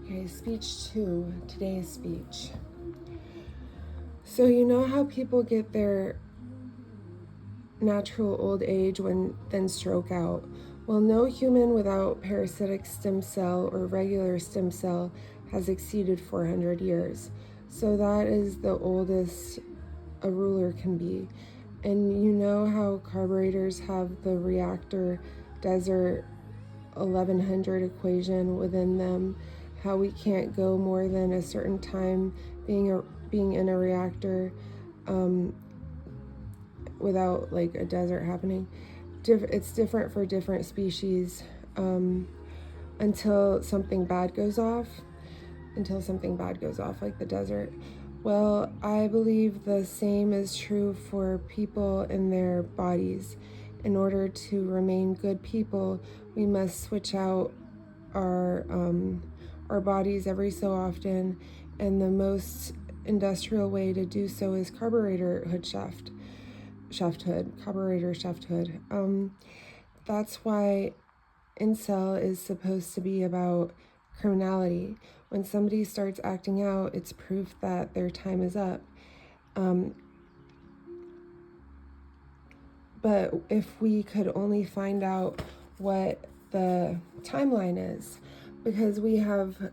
Okay, speech 2, today's speech. So you know how people get their natural old age when then stroke out? Well, no human without parasitic stem cell or regular stem cell has exceeded 400 years. So that is the oldest a ruler can be. And you know how carburetors have the reactor desert 1100 equation within them, how we can't go more than a certain time being in a reactor without like a desert happening. It's different for different species until something bad goes off, like the desert. Well, I believe the same is true for people in their bodies. In order to remain good people, we must switch out our bodies every so often, and the most industrial way to do so is carburatorschafthood. That's why incel is supposed to be about criminality. When somebody starts acting out, it's proof that their time is up. But if we could only find out what the timeline is, because we have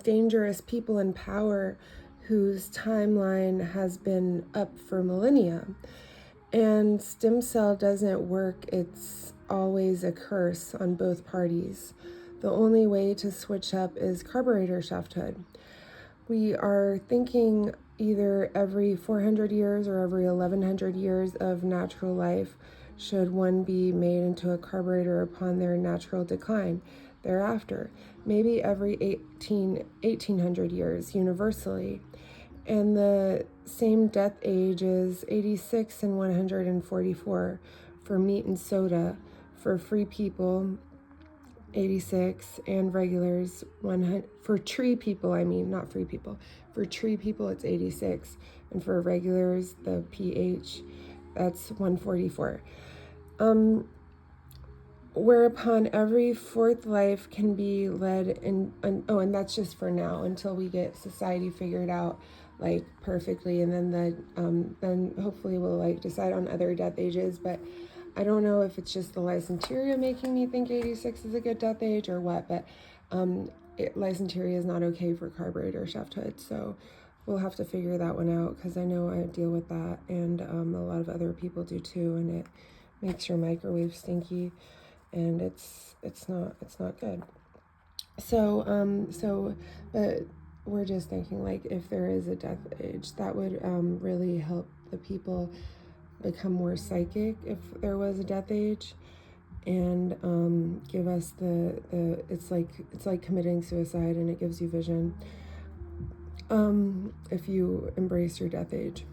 dangerous people in power whose timeline has been up for millennia. And stem cell doesn't work. It's always a curse on both parties. The only way to switch up is carburatorschafthood. We are thinking either every 400 years or every 1100 years of natural life should one be made into a carburetor upon their natural decline. Thereafter, maybe every 1800 years universally. And the same death age is 86 and 144 for meat and soda. For free people, 86, and regulars 100. For tree people, not free people. For tree people, it's 86, and for regulars, the pH, that's 144. Whereupon every fourth life can be led in, and that's just for now until we get society figured out like perfectly, and then hopefully we'll like decide on other death ages. But I don't know if it's just the lysanteria making me think 86 is a good death age or what, but lysanteria is not okay for carburatorschafthood, so we'll have to figure that one out, because I know I deal with that, and a lot of other people do too, and it makes your microwave stinky, and it's not good. But we're just thinking, like, if there is a death age, that would really help the people become more psychic if there was a death age, and give us it's like committing suicide, and it gives you vision if you embrace your death age.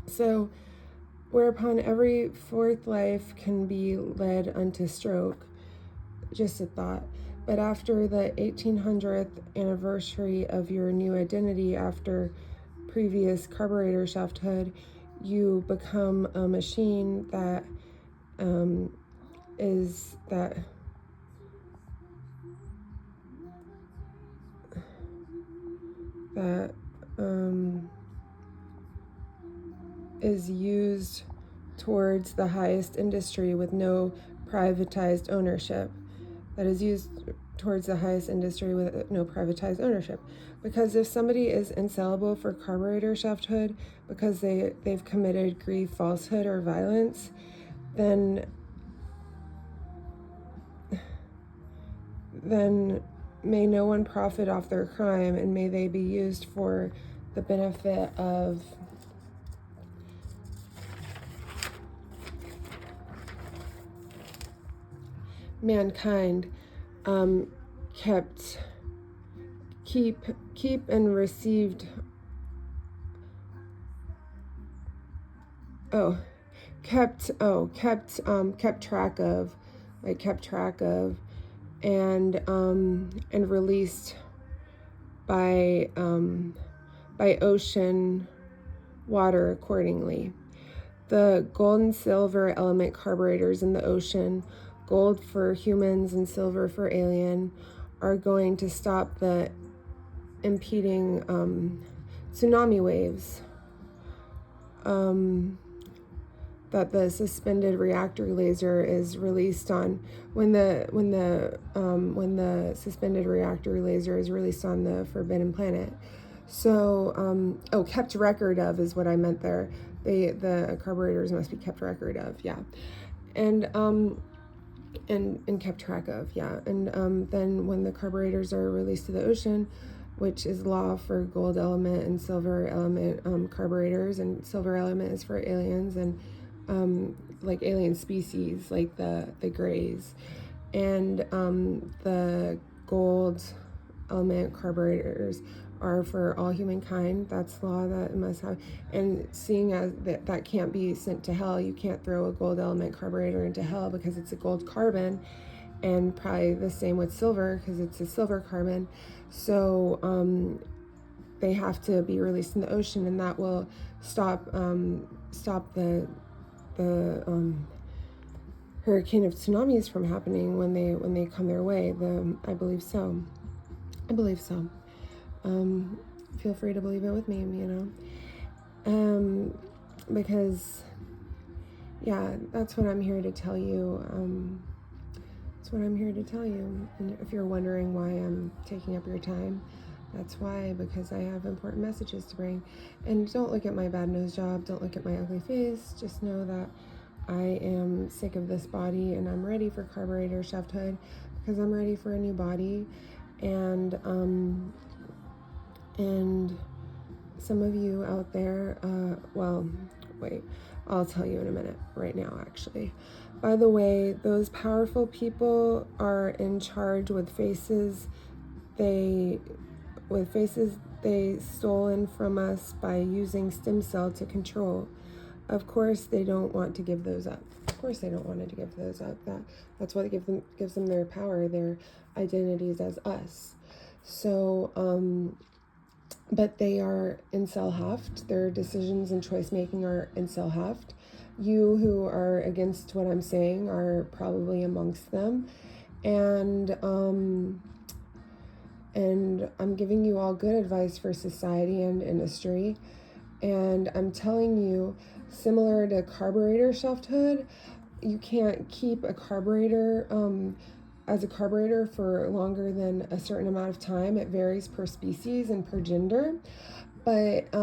So whereupon every fourth life can be led unto stroke, just a thought. But after the 1800th anniversary of your new identity after previous carburatorschafthood, you become a machine that is used towards the highest industry with no privatized ownership. Because if somebody is insellable for carburatorschafthood because they've committed grief, falsehood, or violence, then may no one profit off their crime, and may they be used for the benefit of mankind. Keep and received. Kept track of, and released by ocean water accordingly. The gold and silver element carburetors in the ocean, gold for humans and silver for alien, are going to stop the impeding tsunami waves that the suspended reactor laser is released on when the suspended reactor laser is released on the Forbidden Planet. So kept record of is what I meant there. The carburetors must be kept record of, yeah, and kept track of, yeah. And then when the carburetors are released to the ocean, which is law for gold element and silver element carburetors, and silver element is for aliens and like alien species, like the grays, and the gold element carburetors are for all humankind. That's law that must have. And seeing as that can't be sent to hell, you can't throw a gold element carburetor into hell because it's a gold carbon, and probably the same with silver because it's a silver carbon. So they have to be released in the ocean, and that will stop the hurricane of tsunamis from happening when they come their way. I believe so. Feel free to believe it with me, because yeah, that's what I'm here to tell you. That's what I'm here to tell you. And if you're wondering why I'm taking up your time, that's why, because I have important messages to bring. And don't look at my bad nose job, don't look at my ugly face, just know that I am sick of this body and I'm ready for Carburatorschafthood because I'm ready for a new body. And some of you out there, well, wait, I'll tell you in a minute, right now, actually. By the way, those powerful people are in charge with faces they stolen from us by using stem cell to control. Of course, they don't want to give those up. Of course, they don't want to give those up. That's what gives them their power, their identities as us. So, but they are incel-haft. Their decisions and choice making are incel-haft. You who are against what I'm saying are probably amongst them, and I'm giving you all good advice for society and industry, and I'm telling you, similar to Carburatorschafthood, you can't keep a carburetor as a carburetor for longer than a certain amount of time. It varies per species and per gender, but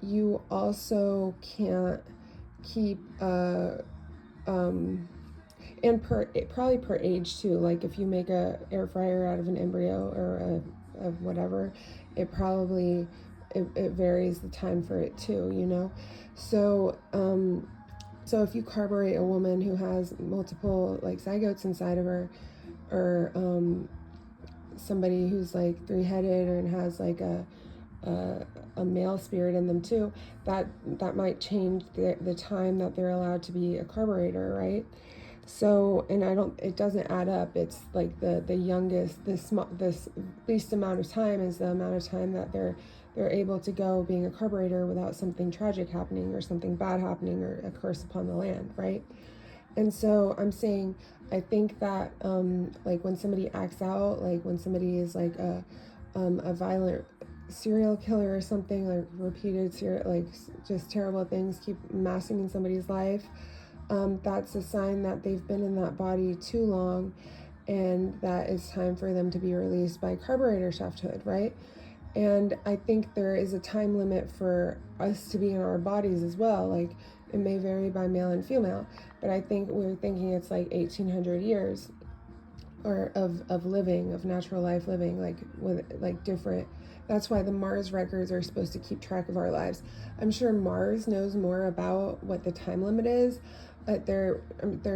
you also can't keep and probably per age too. Like if you make a air fryer out of an embryo or of whatever, it probably it varies the time for it too. So so if you carburate a woman who has multiple like zygotes inside of her, or somebody who's like three-headed and has like a male spirit in them too, that might change the time that they're allowed to be a carburetor, right? So, and it doesn't add up. It's like the youngest, this least amount of time is the amount of time that they're able to go being a carburetor without something tragic happening or something bad happening or a curse upon the land, right? And so I'm saying, I think that like when somebody acts out, like when somebody is like a violent serial killer or something, like repeated like just terrible things keep amassing in somebody's life, that's a sign that they've been in that body too long, and that it's time for them to be released by Carburatorschafthood, right? And I think there is a time limit for us to be in our bodies as well. Like it may vary by male and female, but I think we're thinking it's like 1800 years or of living, of natural life living, like with like different. That's why the Mars records are supposed to keep track of our lives. I'm sure Mars knows more about what the time limit is, but there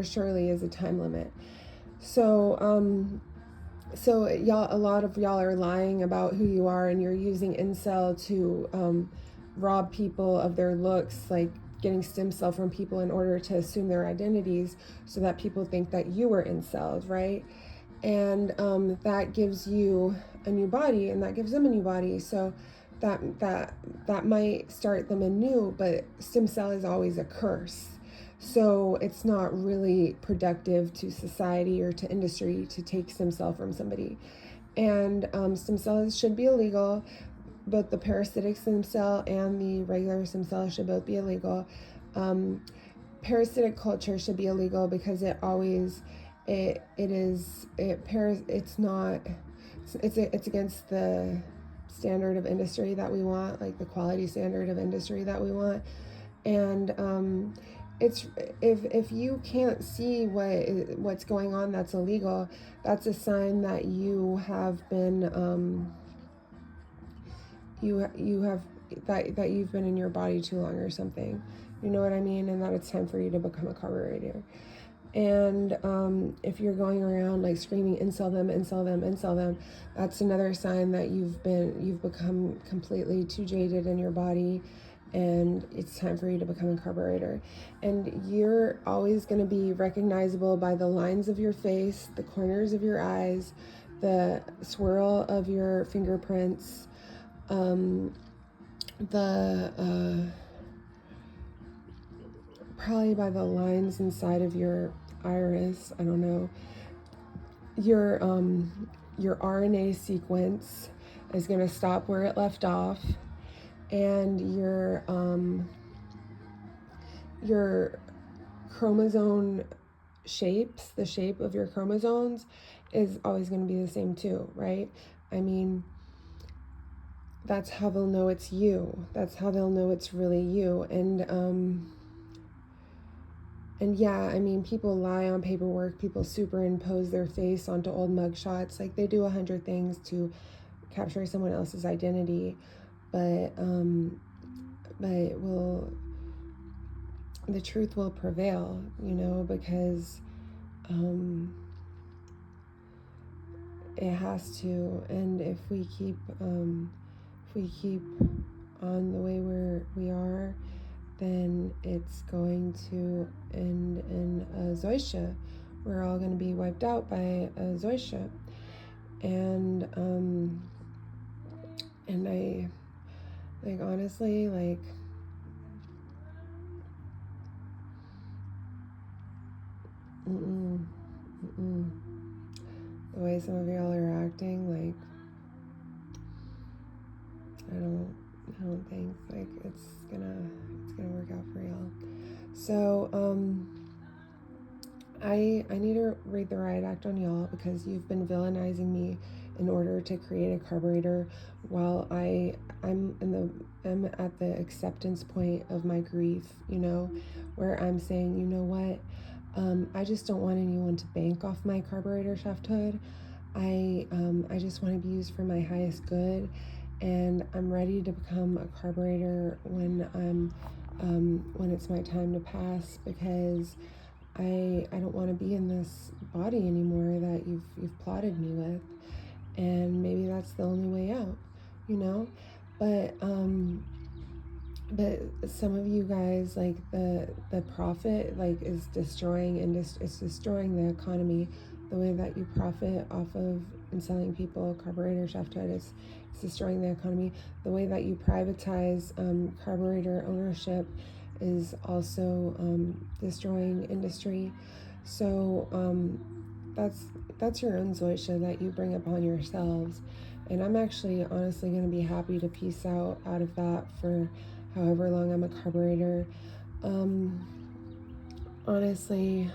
surely is a time limit. So so y'all, a lot of y'all are lying about who you are, and you're using incel to rob people of their looks, like getting stem cell from people in order to assume their identities so that people think that you were incelled, right? And that gives you a new body, and that gives them a new body. So that might start them anew, but stem cell is always a curse. So it's not really productive to society or to industry to take stem cell from somebody. And stem cells should be illegal. Both the parasitic stem cell and the regular stem cell should both be illegal. Parasitic culture should be illegal because it's against the standard of industry that we want, like the quality standard of industry that we want. And it's if you can't see what's going on that's illegal, that's a sign that you have been you have that you've been in your body too long or something, you know what I mean, and that it's time for you to become a carburetor. And if you're going around like screaming incel them, incel them, incel them, that's another sign that you've become completely too jaded in your body, and it's time for you to become a carburetor. And you're always going to be recognizable by the lines of your face, the corners of your eyes, the swirl of your fingerprints, probably by the lines inside of your iris, I don't know. Your RNA sequence is going to stop where it left off, and your chromosome shapes, the shape of your chromosomes is always going to be the same too, right? I mean, that's how they'll know it's you. That's how they'll know it's really you. And yeah, I mean, people lie on paperwork. People superimpose their face onto old mugshots. Like, they do 100 things to capture someone else's identity, but the truth will prevail, you know, because it has to. And if we keep on the way we are, then it's going to end in a Zoisha. We're all going to be wiped out by a Zoisha. And I, like, honestly, like, the way some of y'all are acting, like, I don't think like it's gonna work out for y'all. So I need to read the riot act on y'all because you've been villainizing me in order to create a carburetor, while I'm at the acceptance point of my grief, you know, where I'm saying, you know what, I just don't want anyone to bank off my Carburatorschafthood. I just want to be used for my highest good, and I'm ready to become a carburetor when it's my time to pass, because I don't want to be in this body anymore that you've plotted me with, and maybe that's the only way out, you know. But some of you guys, like, the profit, like, is destroying it's destroying the economy. The way that you profit off of and selling people Carburatorschafthood is destroying the economy. The way that you privatize carburetor ownership is also destroying industry. So that's your own Zoisha that you bring upon yourselves. And I'm actually honestly going to be happy to peace out of that for however long I'm a carburetor. Honestly,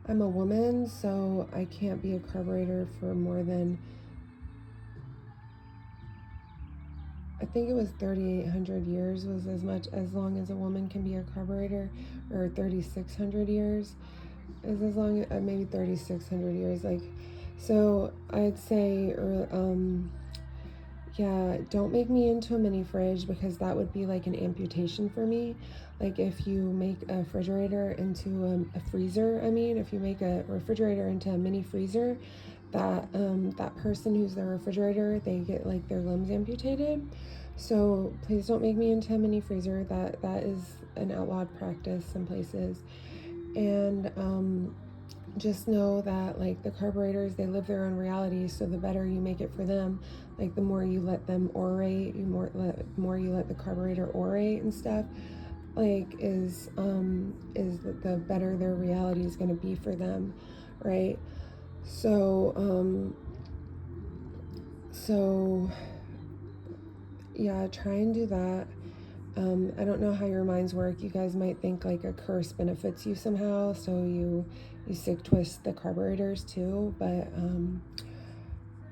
I'm a woman, so I can't be a carburetor for more than, I think it was 3,800 years was as long as a woman can be a carburetor, or 3,600 years is as long as, maybe 3,600 years. Like, so I'd say, yeah, don't make me into a mini fridge, because that would be like an amputation for me. Like, if you make a refrigerator into a freezer, if you make a refrigerator into a mini freezer, that person who's the refrigerator, they get like their limbs amputated. So please don't make me into a mini freezer. That is an outlawed practice in places. And just know that, like, the carburetors, they live their own reality. So the better you make it for them, like, the more you let them orate, the more you let the carburetor orate and stuff, like, is the better their reality is going to be for them, right? So So yeah, try and do that. I don't know how your minds work. You guys might think like a curse benefits you somehow, so you stick twist the carburetors too, but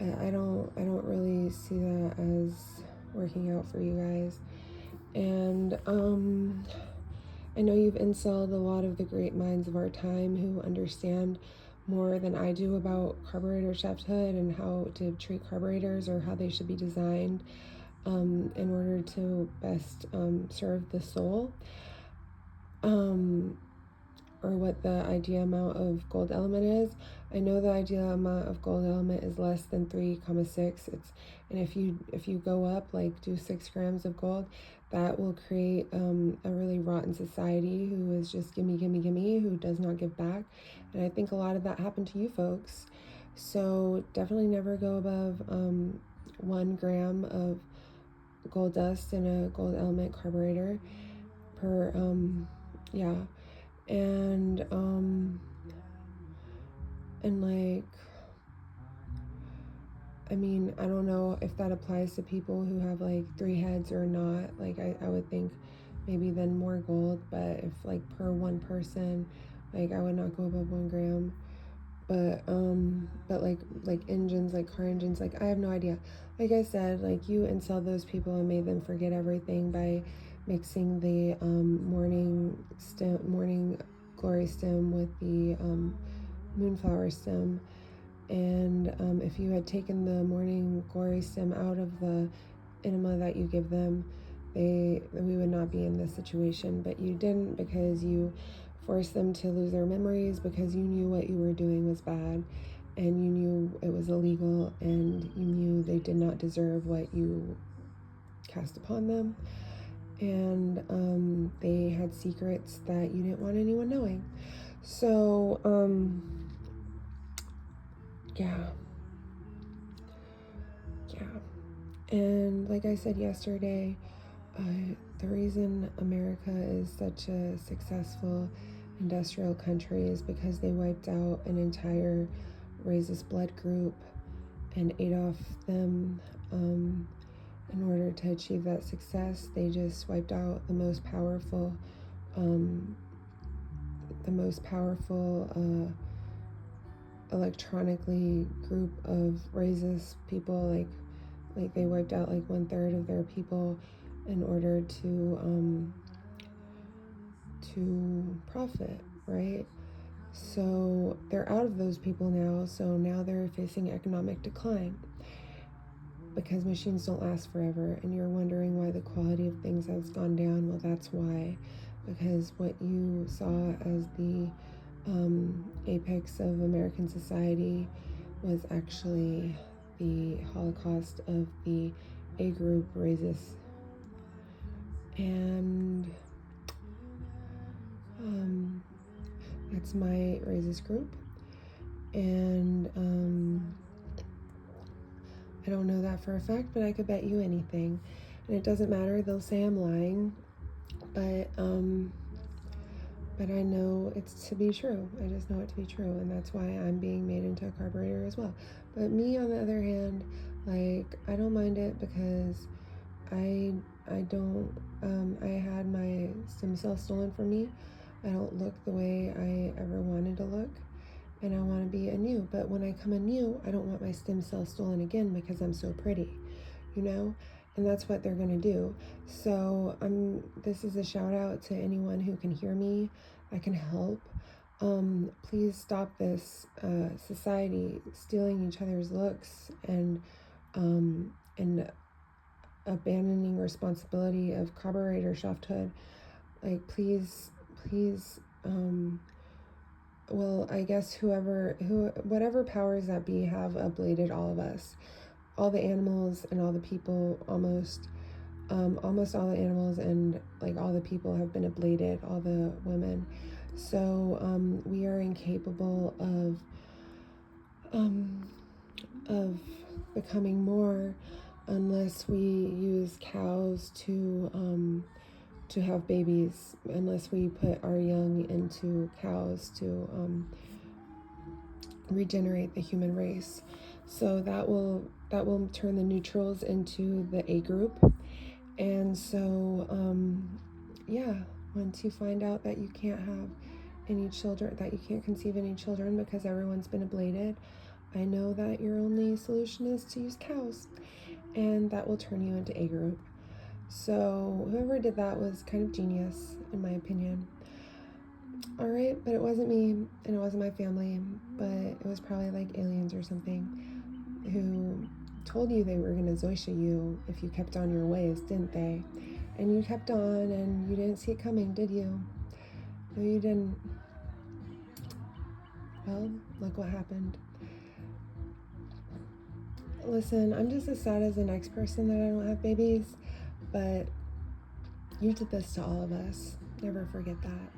I don't really see that as working out for you guys. And I know you've insulted a lot of the great minds of our time who understand more than I do about carburetorchafthood and how to treat carburetors or how they should be designed in order to best serve the soul, or what the ideal amount of gold element is. I know the ideal amount of gold element is less than 3,6. And if you go up, like do 6 grams of gold, that will create a really rotten society who is just gimme, gimme, gimme, who does not give back. And I think a lot of that happened to you folks. So definitely never go above 1 gram of gold dust in a gold element carburetor per yeah. And like, I mean, I don't know if that applies to people who have like 3 heads or not. Like I would think maybe then more gold, but if like per one person, like I would not go above 1 gram. But like engines, like car engines, like I have no idea. Like I said, like you incel those people and made them forget everything by mixing the morning glory stem with the moonflower stem. And if you had taken the morning glory stem out of the enema that you give them, we would not be in this situation. But you didn't, because you forced them to lose their memories, because you knew what you were doing was bad, and you knew it was illegal, and you knew they did not deserve what you cast upon them. And they had secrets that you didn't want anyone knowing. So yeah. And like I said yesterday, the reason America is such a successful industrial country is because they wiped out an entire racist blood group and ate off them. In order to achieve that success, they just wiped out the most powerful electronically group of racist people. Like they wiped out like 1/3 of their people in order to profit, right? So they're out of those people now, so now they're facing economic decline because machines don't last forever. And you're wondering why the quality of things has gone down. Well, that's why, because what you saw as the apex of American society was actually the Holocaust of the A group racist. And that's my racist group. And I don't know that for a fact, but I could bet you anything. And it doesn't matter, they'll say I'm lying, but I know it's to be true. I just know it to be true, and that's why I'm being made into a carburetor as well. But me, on the other hand, like, I don't mind it, because I don't, I had my stem cells stolen from me. I don't look the way I ever wanted to look, and I want to be anew. But when I come anew, I don't want my stem cells stolen again because I'm so pretty, you know? And that's what they're going to do. So this is a shout out to anyone who can hear me. I can help. Please stop this society stealing each other's looks and abandoning responsibility of carburatorschafthood. Like, please, well, I guess whatever powers that be have ablated all of us, all the animals and all the people, almost all the animals and like all the people have been ablated, all the women. So we are incapable of becoming more unless we use cows to have babies, unless we put our young into cows to regenerate the human race. So that will that will turn the neutrals into the A group. And so, once you find out that you can't have any children, that you can't conceive any children because everyone's been ablated, I know that your only solution is to use cows, and that will turn you into A group. So whoever did that was kind of genius, in my opinion. All right, but it wasn't me, and it wasn't my family, but it was probably like aliens or something who told you they were going to Zoisha you if you kept on your ways, didn't they? And you kept on, and you didn't see it coming, did you? No, you didn't. Well, look what happened. Listen, I'm just as sad as the next person that I don't have babies, but you did this to all of us. Never forget that.